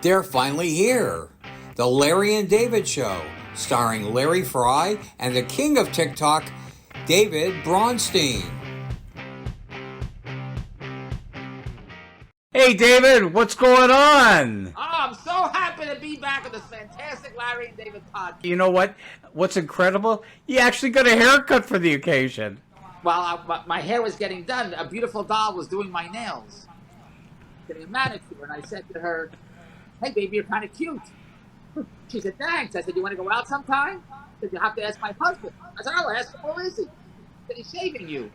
They're finally here. The Larry and David Show, starring Larry Fry and the king of TikTok, David Bronstein. Hey, David, what's going on? Oh, I'm so happy to be back on this fantastic Larry and David podcast. You know what? What's incredible? You actually got a haircut for the occasion. While my hair was getting done, a beautiful doll was doing my nails, getting a manicure, and I said to her, "Hey, baby, you're kind of cute." She said, "Thanks." I said, "You want to go out sometime?" She said, "You have to ask my husband." I said, "I'll ask him. Where is he?" He said, "He's shaving you."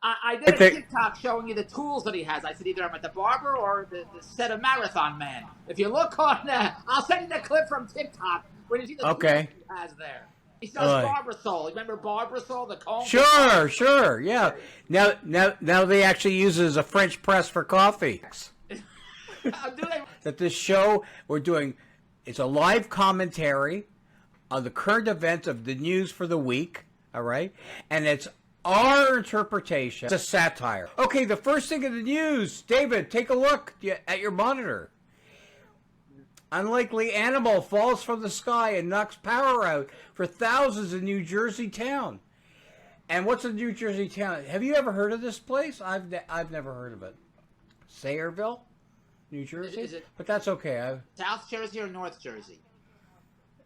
I did a TikTok showing you the tools that he has. I said either I'm at the barber or the set of Marathon Man. If you look on, I'll send you the clip from TikTok where you see the tools he has there. He does Barbasol. Remember Barbasol, the comb? Sure, yeah. Now they actually use it as a French press for coffee. That this show we're doing, it's a live commentary on the current events of the news for the week, all right? And it's our interpretation. It's a satire. Okay, the first thing in the news. David, take a look at your monitor. Unlikely animal falls from the sky and knocks power out for thousands in New Jersey town. And what's a New Jersey town? Have you ever heard of this place? I've never heard of it. Sayreville, New Jersey? Is it, but that's okay. South Jersey or North Jersey?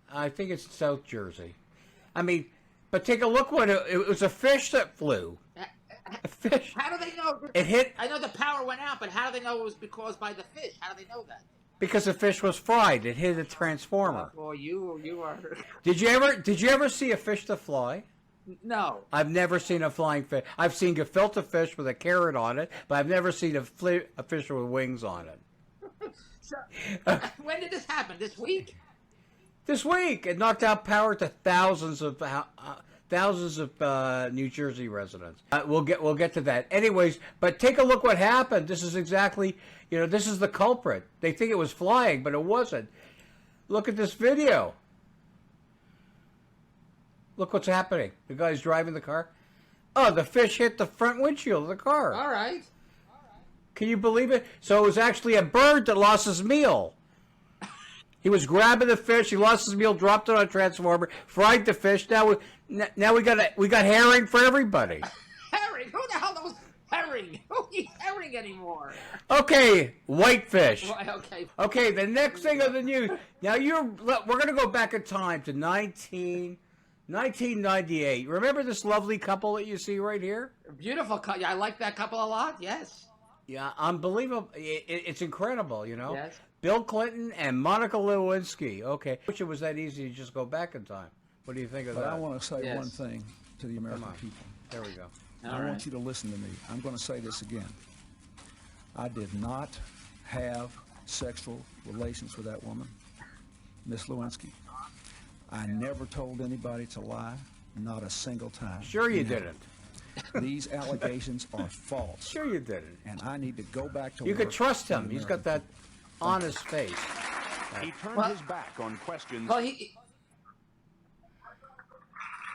I think it's South Jersey. I mean, but take a look what it was a fish that flew. A fish. How do they know? It hit. I know the power went out, but how do they know it was caused by the fish? How do they know that? Because the fish was fried. It hit a transformer. Oh, you are. Did you ever see a fish that fly? No. I've never seen a flying fish. I've seen gefilte fish with a carrot on it, but I've never seen a fish with wings on it. So, when did this happen? This week? This week, it knocked out power to thousands of New Jersey residents. We'll get to that. Anyways, but take a look what happened. This is exactly, this is the culprit. They think it was flying, but it wasn't. Look at this video. Look what's happening. The guy's driving the car. Oh, the fish hit the front windshield of the car. All right. Can you believe it? So it was actually a bird that lost his meal. He was grabbing the fish. He lost his meal, dropped it on a transformer, fried the fish. Now we got herring for everybody. Herring? Who the hell knows herring? Who eats herring anymore? Okay, whitefish. Okay. Okay, the next thing of the news. Now we're going to go back in time to 1998. Remember this lovely couple that you see right here? Beautiful couple. I like that couple a lot. Yes. Yeah, unbelievable. It's incredible, Yes. Bill Clinton and Monica Lewinsky. Okay. I wish it was that easy to just go back in time. What do you think of that? I want to say one thing to the American people. There we go. I want you to listen to me. I'm going to say this again. I did not have sexual relations with that woman, Miss Lewinsky. I never told anybody to lie, not a single time. Sure you didn't. These allegations are false. Sure you didn't. And I need to go back to work. You could trust him. He's got that honest face. He turned his back on questions. Well,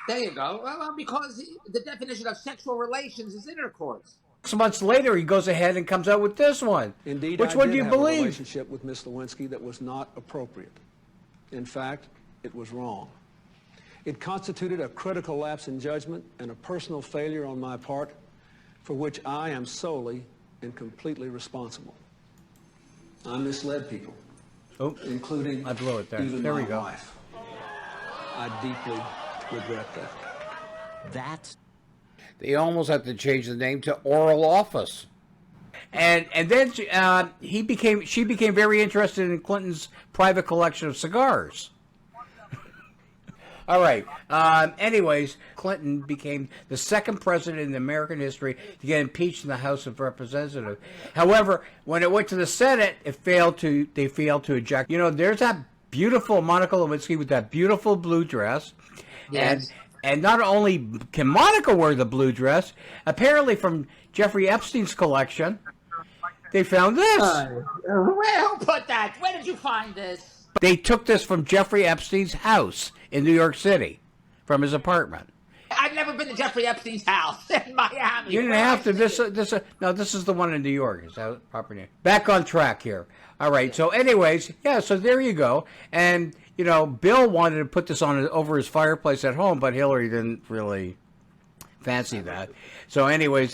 there you go. Well, because the definition of sexual relations is intercourse. 6 months later, he goes ahead and comes out with this one. Indeed, which one do you believe? A relationship with Miss Lewinsky that was not appropriate. In fact, it was wrong. It constituted a critical lapse in judgment and a personal failure on my part, for which I am solely and completely responsible. I misled people, including I blew it there. even there my we go. wife. I deeply regret that. They almost had to change the name to Oral Office. And then she became very interested in Clinton's private collection of cigars. All right. Anyways, Clinton became the second president in American history to get impeached in the House of Representatives. However, when it went to the Senate, they failed to eject. There's that beautiful Monica Lewinsky with that beautiful blue dress. Yes. And not only can Monica wear the blue dress, apparently from Jeffrey Epstein's collection, they found this. Who put that? Where did you find this? They took this from Jeffrey Epstein's house in New York City, from his apartment. I've never been to Jeffrey Epstein's house in Miami. You didn't have to. This is the one in New York. Is that proper name? Back on track here. All right. So, anyways, yeah. So there you go. And Bill wanted to put this on over his fireplace at home, but Hillary didn't really fancy that. So, anyways,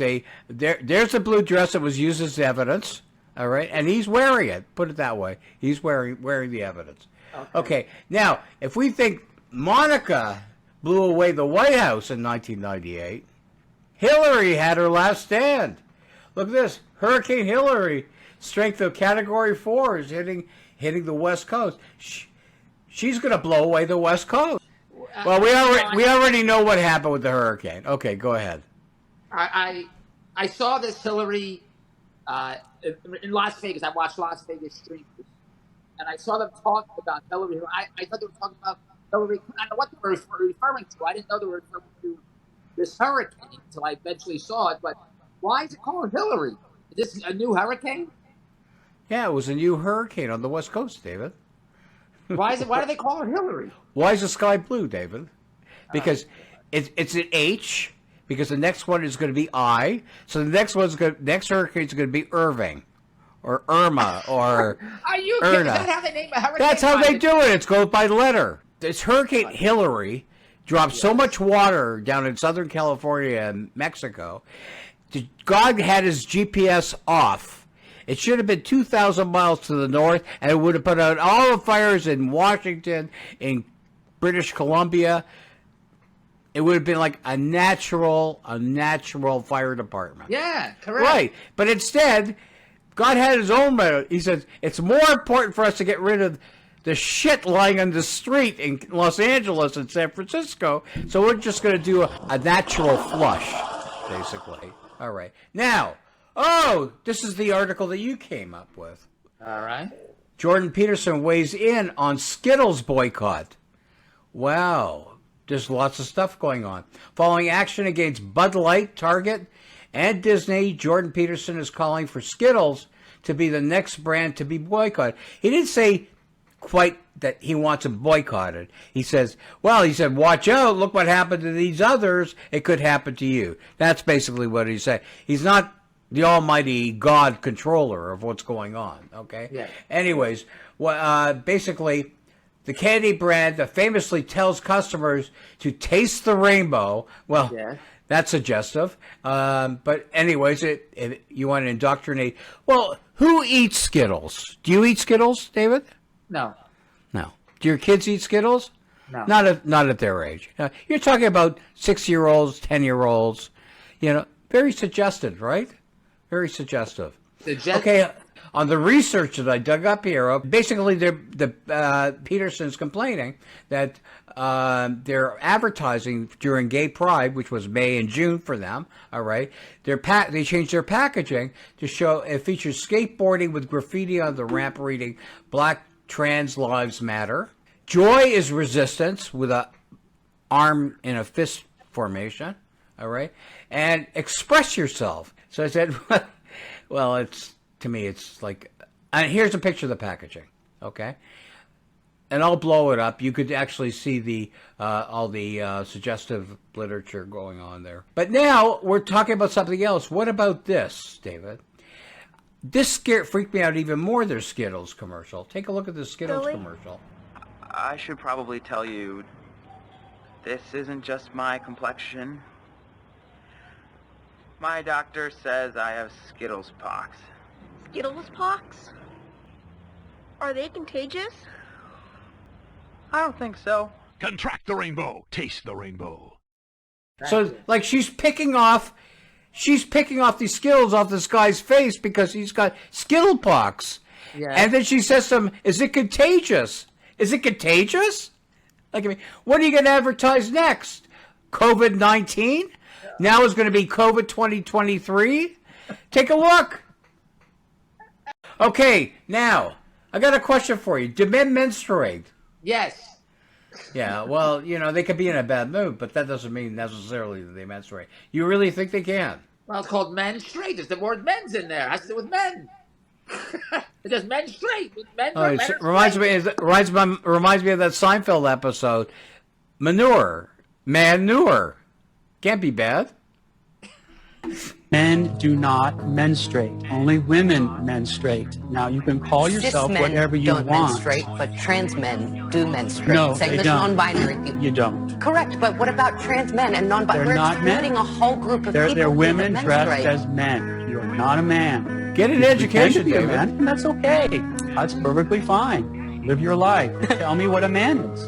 there's the blue dress that was used as evidence. All right, and he's wearing it. Put it that way. He's wearing the evidence. Okay. Now, if we think Monica blew away the White House in 1998, Hillary had her last stand. Look at this. Hurricane Hillary, strength of Category 4, is hitting the West Coast. She's going to blow away the West Coast. Well, we already know what happened with the hurricane. Okay, go ahead. I saw this Hillary in Las Vegas. I watched Las Vegas streamers, and I saw them talk about Hillary. I thought they were talking about Hillary. I don't know what they were referring to. I didn't know they were referring to this hurricane until I eventually saw it. But why is it called Hillary? Is this a new hurricane? Yeah, it was a new hurricane on the West Coast, David. Why do they call her Hillary? Why is the sky blue, David? Because it's an H. Because the next one is going to be I. So the next hurricane is going to be Irving, or Irma, or Are you Erna. kidding? Is that how they name a hurricane? That's how they do it. It goes by letter. This Hurricane Hillary dropped so much water down in Southern California and Mexico. God had his GPS off. It should have been 2,000 miles to the north, and it would have put out all the fires in Washington, in British Columbia. It would have been like a natural fire department. Yeah, correct. Right. But instead, God had his own method. He says, it's more important for us to get rid of the shit lying on the street in Los Angeles and San Francisco, so we're just going to do a natural flush, basically. All right. Now, this is the article that you came up with. All right. Jordan Peterson weighs in on Skittles boycott. Wow. There's lots of stuff going on. Following action against Bud Light, Target, and Disney, Jordan Peterson is calling for Skittles to be the next brand to be boycotted. He didn't say quite that he wants to boycott it. He said, watch out, look what happened to these others. It could happen to you. That's basically what he said. He's not the almighty God controller of what's going on, okay? Yeah. Anyways, basically, the candy brand that famously tells customers to taste the rainbow. Well, yeah. That's suggestive. But anyways, you want to indoctrinate. Well, who eats Skittles? Do you eat Skittles, David? No. No. Do your kids eat Skittles? No. Not at their age. You're talking about 6-year-olds, 10-year-olds. Very suggestive, right? Very suggestive. Okay. On the research that I dug up here, basically the Peterson's complaining that they're advertising during Gay Pride, which was May and June for them. All right, they changed their packaging to show it features skateboarding with graffiti on the ramp reading "Black Trans Lives Matter." Joy is resistance with a arm in a fist formation. All right, and express yourself. So I said, well, to me, it's like, and here's a picture of the packaging, okay? And I'll blow it up. You could actually see all the suggestive literature going on there. But now we're talking about something else. What about this, David? This freaked me out even more, their Skittles commercial. Take a look at the Skittles commercial. I should probably tell you, this isn't just my complexion. My doctor says I have Skittles pox. Skittles pox? Are they contagious? I don't think so. Contract the rainbow. Taste the rainbow. So, like, she's picking off these Skittles off this guy's face because he's got Skittle pox. Yeah. And then she says to him, is it contagious? Is it contagious? Like, I mean, what are you going to advertise next? COVID-19? Now is going to be COVID 2023? Take a look. Okay, now, I got a question for you. Do men menstruate? Yes. Yeah, well, they could be in a bad mood, but that doesn't mean necessarily that they menstruate. You really think they can? Well, it's called menstruate. There's the word men's in there. It has to do with men. It does menstruate. Reminds me of that Seinfeld episode, manure. Can't be bad. Men do not menstruate. Only women menstruate. Now, you can call yourself Cis men whatever you don't want. menstruate, but trans men do menstruate. No, Same they as don't. non-binary people. You don't. Correct, but what about trans men and non-binary? They're We're not excluding men. a whole group of people They're who women don't dressed menstruate. as men. You're not a man. Get an You pretend education, to be a David. man, and that's okay. That's perfectly fine. Live your life. Tell me what a man is.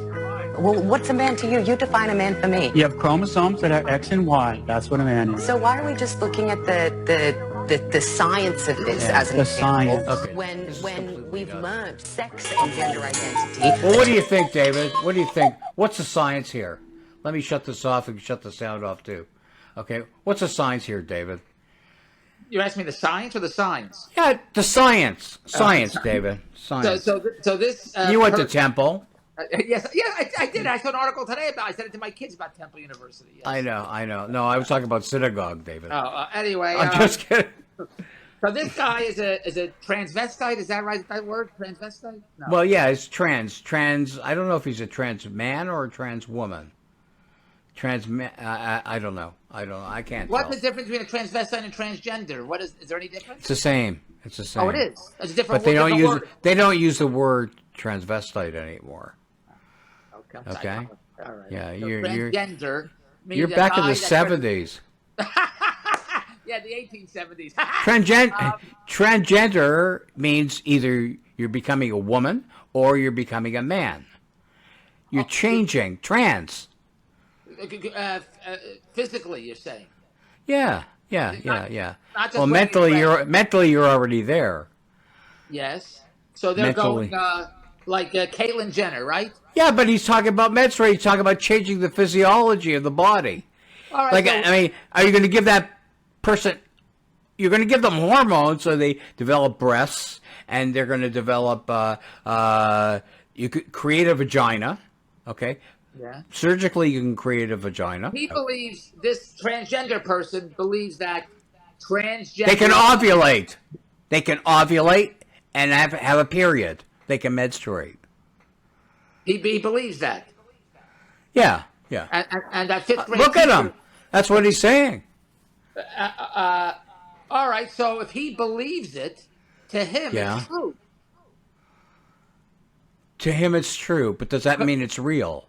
Well, what's a man to you? You define a man for me. You have chromosomes that are X and Y. That's what a man is. So why are we just looking at the science of this as an the example? science. Okay. When This is when completely we've done. learned sex and gender identity. Well, what do you think, David? What do you think? What's the science here? Let me shut this off and shut the sound off too. Okay, what's the science here, David? You asked me the science or the signs? Yeah, the science. Science, David. Science. So this. You went to Temple. Yes, I did. I saw an article today about. I sent it to my kids about Temple University. Yes. I know. No, I was talking about synagogue, David. Anyway, I'm just kidding. so this guy is a transvestite. Is that right? That word, transvestite? No. Well, yeah, it's trans. I don't know if he's a trans man or a trans woman. Trans man. I don't know. I can't What's tell. the difference between a transvestite and transgender? What is there any difference? It's the same. It's the same. Oh, it is. It's a different. But they don't different use word. they don't use the word transvestite anymore. Okay. Okay. All right. Yeah, So you're transgender. means you're a back in guy the that- '70s. Yeah, the 1870s. Transgender means either you're becoming a woman or you're becoming a man. You're changing. Trans. Physically, you're saying. Yeah. Not just Well, when mentally you're already there. Yes. So they're Mentally. going like Caitlyn Jenner, right? Yeah, but he's talking about menstruate. He's talking about changing the physiology of the body. All right. Like, so, I mean, are you going to give that person? You're going to give them hormones so they develop breasts, and they're going to develop. You could create a vagina. Okay. yeah. Surgically, you can create a vagina. He believes this transgender person believes that transgender. They can ovulate. They can ovulate and have a period. They can menstruate. He believes that, Yeah. and that fifth grade. Look at teacher- him. That's what he's saying. All right. So if he believes it, to him Yeah. it's true. To him, it's true, but does that mean it's real?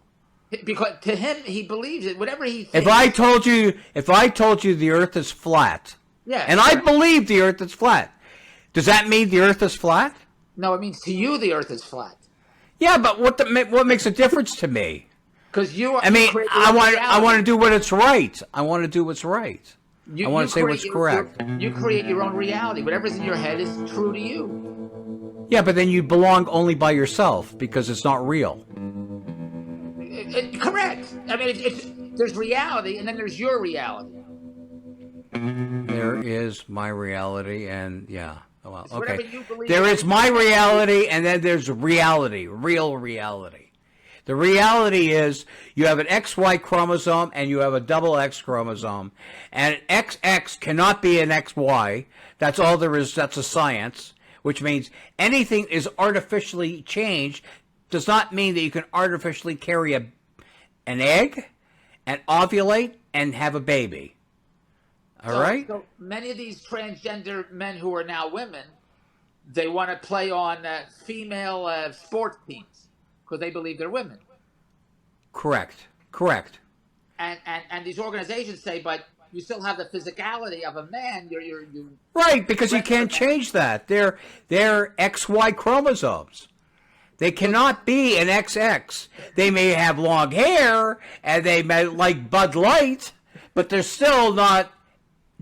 Because to him, he believes it. Whatever he thinks. If I told you the Earth is flat, yeah, and I believe the Earth is flat, does that mean the Earth is flat? no, it means to you the Earth is flat Yeah, but what makes a difference to me? because you are. I mean, you create your I own want reality. to do what it's right. I want to do what's right. I want to say create what's your- correct. You create your own reality. Whatever's in your head is true to you. Yeah, but then you belong only by yourself because it's not real. Correct. I mean, there's reality, and then there's your reality. There is my reality, and yeah. Well, It's whatever okay. you believe There in. is my reality, and then there's reality, real reality. The reality is you have an XY chromosome and you have a double X chromosome, and an XX cannot be an XY. That's all there is. That's a science, which means anything is artificially changed does not mean that you can artificially carry an egg and ovulate and have a baby. All right? So many of these transgender men who are now women, they want to play on female sports teams because they believe they're women. Correct. And these organizations say, but you still have the physicality of a man. You Right, because you can't change that. They're XY chromosomes. They cannot be an XX. They may have long hair and they may like Bud Light, but they're still not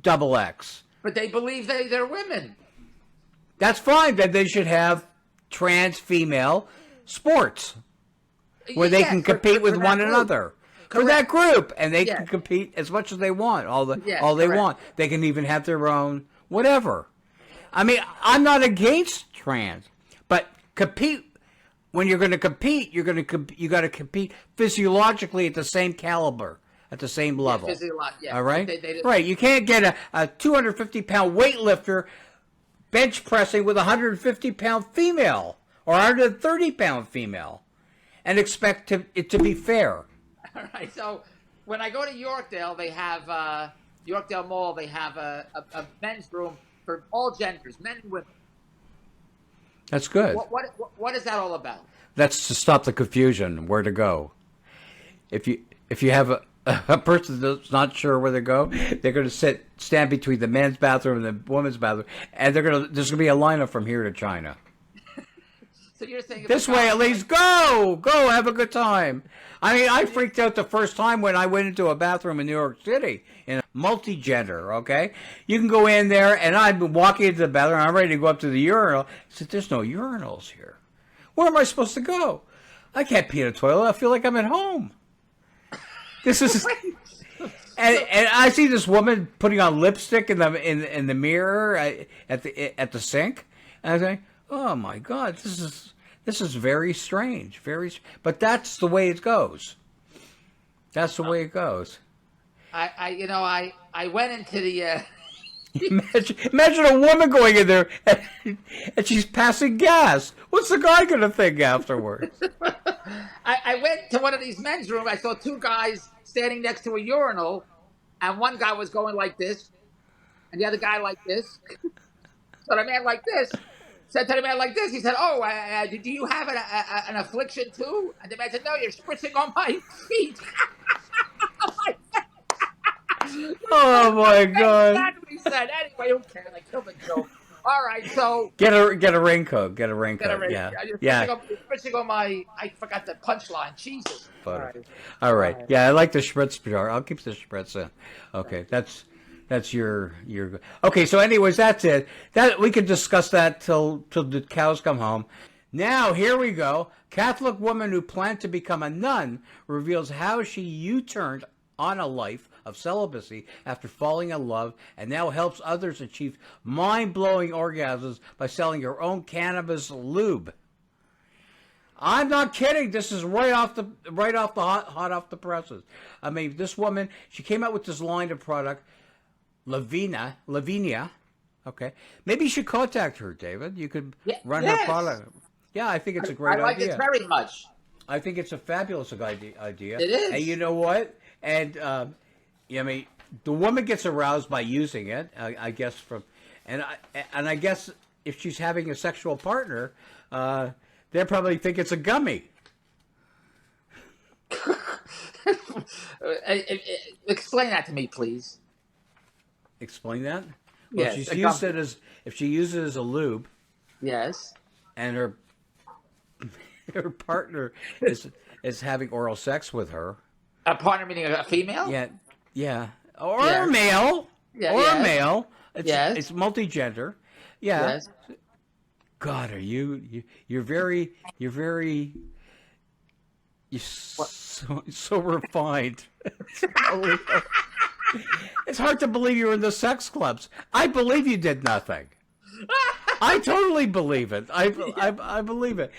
double X. But they believe they're women. That's fine. Then they should have trans female sports where they Yes, can for compete with that one group. another. For Correct. that group, and they Yes. can compete as much as they want, all they correct. want. They can even have their own whatever. I mean, I'm not against trans, but compete. When you're going to compete, you got to compete physiologically at the same caliber, at the same level. Yeah. All right, They- right. You can't get a 250-pound weightlifter bench pressing with a 150-pound female or 130-pound female, and expect it to be fair. All right. So when I go to Yorkdale, they have Yorkdale Mall. They have a men's room for all genders, men and women. That's good. What is that all about? That's to stop the confusion where to go. If you have a person that's not sure where to go, they're going to stand between the men's bathroom and the women's bathroom, and there's going to be a lineup from here to China. So you're saying this way, at least, go, have a good time. I mean, I freaked out the first time when I went into a bathroom in New York City in a multi-gender, okay? You can go in there, and I've been walking into the bathroom, I'm ready to go up to the urinal. I said, there's no urinals here. Where am I supposed to go? I can't pee in a toilet. I feel like I'm at home. This is... And I see this woman putting on lipstick in the mirror at the sink, and I think, oh my God, this is very strange, but that's the way it goes. That's the way it goes. I went into the. Imagine a woman going in there and she's passing gas. What's the guy going to think afterwards? I went to one of these men's rooms. I saw two guys standing next to a urinal, and one guy was going like this, and the other guy like this. So the man like this said to the man like this. He said, "Oh, do you have an affliction too?" And the man said, "No, you're spritzing on my feet." Oh my God! That's what he said. Anyway, who cares? I killed the joke. All right, so get a raincoat. Get a raincoat. Yeah. You're spritzing on my. I forgot the punchline. Jesus. All right. Yeah, I like the spritz jar. I'll keep the spritz in. Okay, that's your. Okay, so anyways, that's it. That we could discuss that till the cows come home. Now here we go. Catholic woman who planned to become a nun reveals how she U-turned on a life of celibacy after falling in love, and now helps others achieve mind-blowing orgasms by selling her own cannabis lube. I'm not kidding. This is right off the hot off the presses. I mean, this woman, she came out with this line of product, Lavinia. Okay, maybe you should contact her, David. You could run her product. Yeah, I think it's a great idea. I like it very much. I think it's a fabulous idea. It is. And you know what? And I mean, the woman gets aroused by using it. I guess and I guess if she's having a sexual partner, they probably think it's a gummy. Explain that to me, please. Explain that? Well, yes, if she uses it as a lube. Yes. And her partner is having oral sex with her. A partner meaning a female? Yeah. Or a male. Yeah, a male. It's multi-gender. Yeah. Yes. God, you're so refined. It's hard to believe you were in the sex clubs. I believe you did nothing. I totally believe it. I believe it.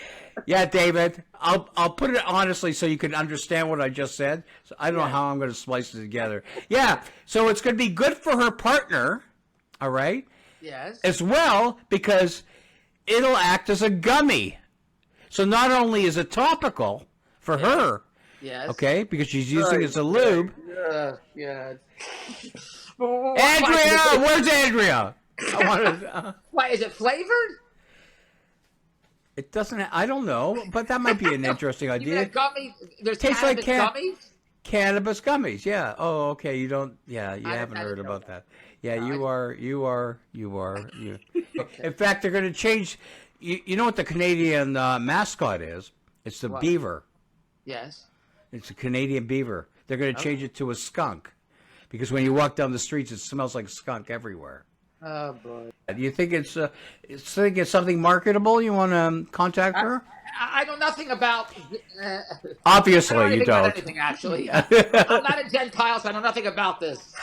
Yeah, David, I'll put it honestly so you can understand what I just said. So I don't know how I'm going to splice it together. Yeah, so it's going to be good for her partner, all right? Yes. As well, because it'll act as a gummy. So not only is it topical for her, okay, because she's using it as a lube. Yeah. Andrea, where's Andrea? I want to. Why is it flavored? It doesn't. I don't know, but that might be an interesting idea. You mean a gummy? There's tastes cannabis like gummies. Cannabis gummies. Yeah. Oh, okay. You don't. Yeah, you haven't heard about that. Yeah, no, you are. In fact, they're going to change. You know what the Canadian mascot is? It's the beaver. Yes. It's a Canadian beaver. They're going to change it to a skunk, because when you walk down the streets, it smells like skunk everywhere. Oh boy! Do you think it's something marketable? You want to contact her? I know nothing about. Obviously, I don't you don't. anything actually. I'm not a Gentile, so I know nothing about this.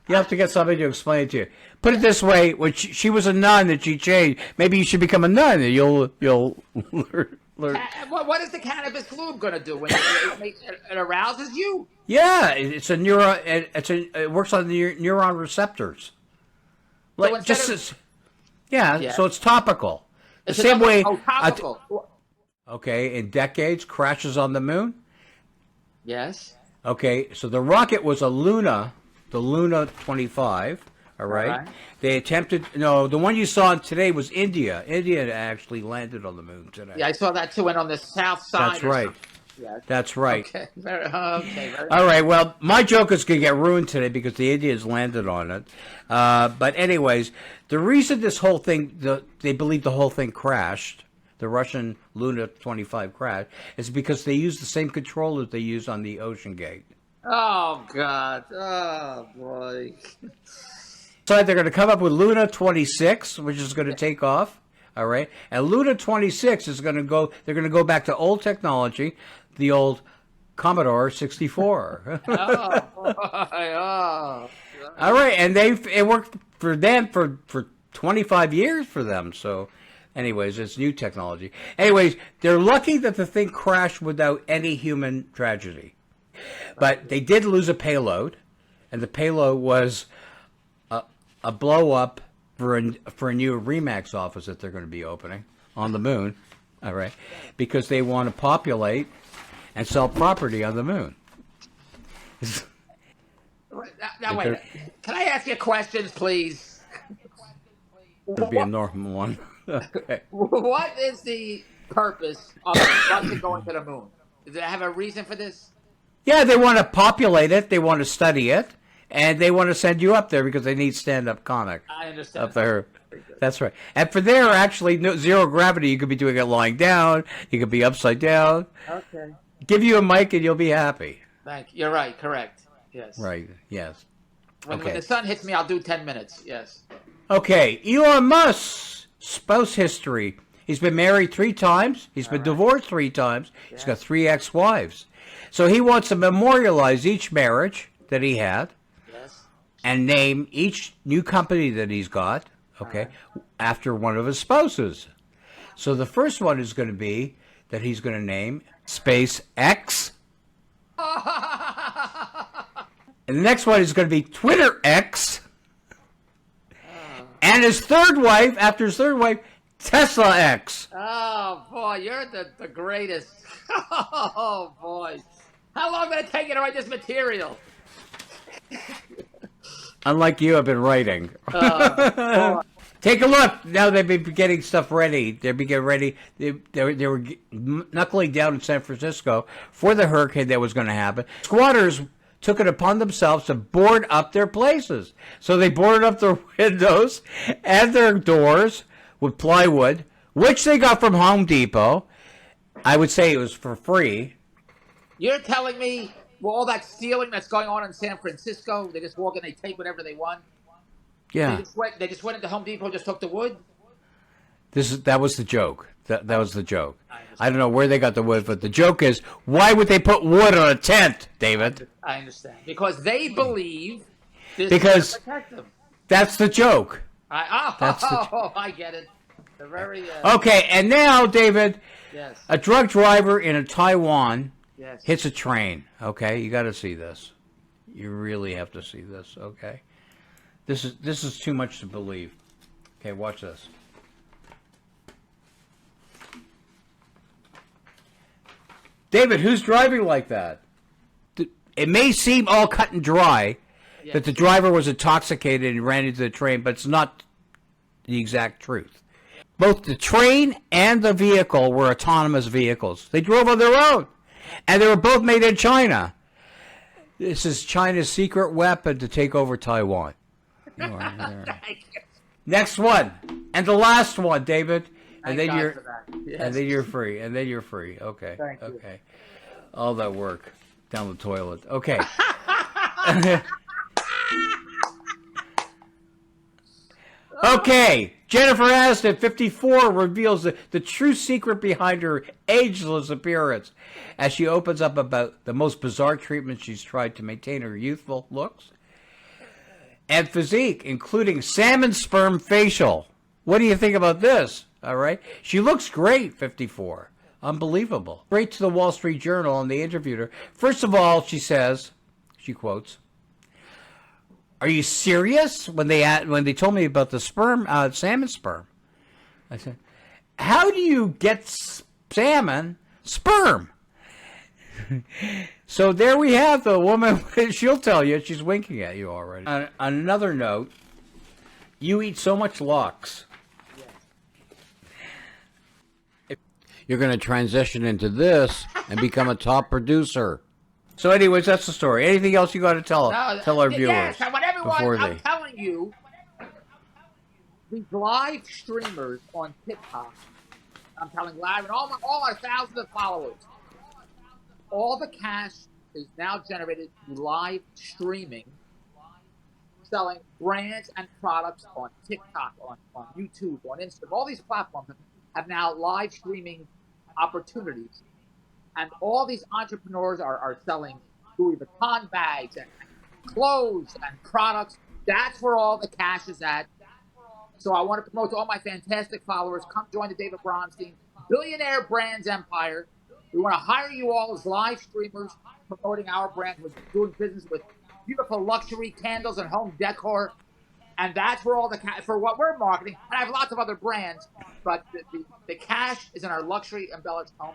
You have to get somebody to explain it to you. Put it this way: when she was a nun, that she changed. Maybe you should become a nun, and you'll learn. What is the cannabis lube going to do? When it arouses you? Yeah, it's a neuron. It works on the neuron receptors. Like so so it's topical. The same way. Topical. Okay, in decades, crashes on the moon. Yes. Okay, so the rocket was a Luna, the Luna 25. All right. All right. They attempted. No, the one you saw today was India. India actually landed on the moon today. Yeah, I saw that too. Went on the south side. That's right. Yes. That's right. Okay. Okay. Very All right. Well, my joke is going to get ruined today because the Indians landed on it. But anyways, the reason this whole thing, they believe the whole thing crashed, the Russian Luna 25 crash, is because they used the same controllers they used on the Ocean Gate. Oh God. Oh boy. So they're going to come up with Luna 26, which is going to take off. All right. And Luna 26 is going to go, they're going to go back to old technology, the old Commodore 64. Oh boy. Oh. All right. And it worked for them for 25 years for them. So anyways, it's new technology. Anyways, they're lucky that the thing crashed without any human tragedy. But they did lose a payload, and the payload was a blow up for a new Remax office that they're going to be opening on the moon. All right, because they want to populate and sell property on the moon. Now wait. Can I ask you questions, please? Would be a normal one. Okay. What is the purpose of Russia going to the moon? Does it have a reason for this? Yeah, they want to populate it. They want to study it. And they want to send you up there because they need stand-up comic. I understand. Up there. That's right. And for there, actually, zero gravity, you could be doing it lying down. You could be upside down. Okay. Give you a mic and you'll be happy. Thank you. You're right. Correct. Yes. Right. Yes. When Okay. the sun hits me, I'll do 10 minutes. Yes. Okay. Elon Musk's spouse history. He's been married 3 times. He's been divorced 3 times. He's got 3 ex-wives. So he wants to memorialize each marriage that he had. And name each new company that he's got, okay, after one of his spouses. So the first one is going to be that he's going to name SpaceX. And the next one is going to be Twitter X. And his third wife, after his third wife, Tesla X. Oh, boy, you're the greatest. Oh, boy. How long did it take you to write this material? Unlike you, I've been writing. Take a look. Now they've been getting stuff ready. They're getting ready. They were knuckling down in San Francisco for the hurricane that was going to happen. Squatters took it upon themselves to board up their places. So they boarded up their windows and their doors with plywood, which they got from Home Depot. I would say it was for free. You're telling me all that stealing that's going on in San Francisco, they just walk in, they take whatever they want? Yeah. They just went into Home Depot and just took the wood? That was the joke. That was the joke. I don't know where they got the wood, but the joke is, why would they put wood on a tent, David? I understand. Because they believe this Because will protect them. That's the joke. I get it. They're very... Okay, and now, David, yes. a drug driver in Taiwan Yes. hits a train. Okay, you got to see this. You really have to see this. Okay, this is too much to believe. Okay, watch this. David, who's driving like that? It may seem all cut and dry that the driver was intoxicated and ran into the train, but it's not the exact truth. Both the train and the vehicle were autonomous vehicles. They drove on their own. And they were both made in China. This is China's secret weapon to take over Taiwan. Next one. And the last one, David. And then you're free. And then you're free. Okay. Thank you. Okay. All that work down the toilet. Okay. Okay. Jennifer Aniston, 54, reveals the true secret behind her ageless appearance as she opens up about the most bizarre treatments she's tried to maintain her youthful looks and physique, including salmon sperm facial. What do you think about this? All right. She looks great, 54. Unbelievable. Straight to the Wall Street Journal, and they interviewed her. First of all, she says, she quotes, "Are you serious?" When they told me about the salmon sperm, I said, "How do you get salmon sperm?" So there we have the woman. She'll tell you. She's winking at you already. On another note, you eat so much Lux. You're going to transition into this and become a top producer. So anyways, that's the story. Anything else you got to tell our viewers? Yes, I want everyone, I'm telling you, these live streamers on TikTok, I'm telling live, and all our thousands of followers, all the cash is now generated through live streaming, selling brands and products on TikTok, on YouTube, on Instagram. All these platforms have now live streaming opportunities. And all these entrepreneurs are selling Louis Vuitton bags and clothes and products. That's where all the cash is at. So I want to promote to all my fantastic followers, come join the David Bronstein Billionaire Brands Empire. We want to hire you all as live streamers promoting our brand. We're doing business with beautiful luxury candles and home decor. And that's where all the cash, for what we're marketing, and I have lots of other brands, but the cash is in our luxury embellished home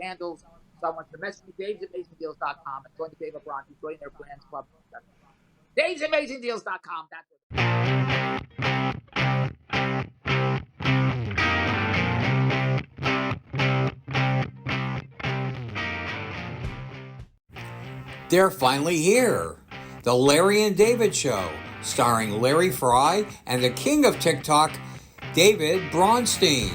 candles. So I want you to message me, davesamazingdeals.com, and join the David Bronstein Billionaire Brands Club. davesamazingdeals.com. They're finally here. The Larry and David Show, starring Larry Fry and the king of TikTok, David Bronstein.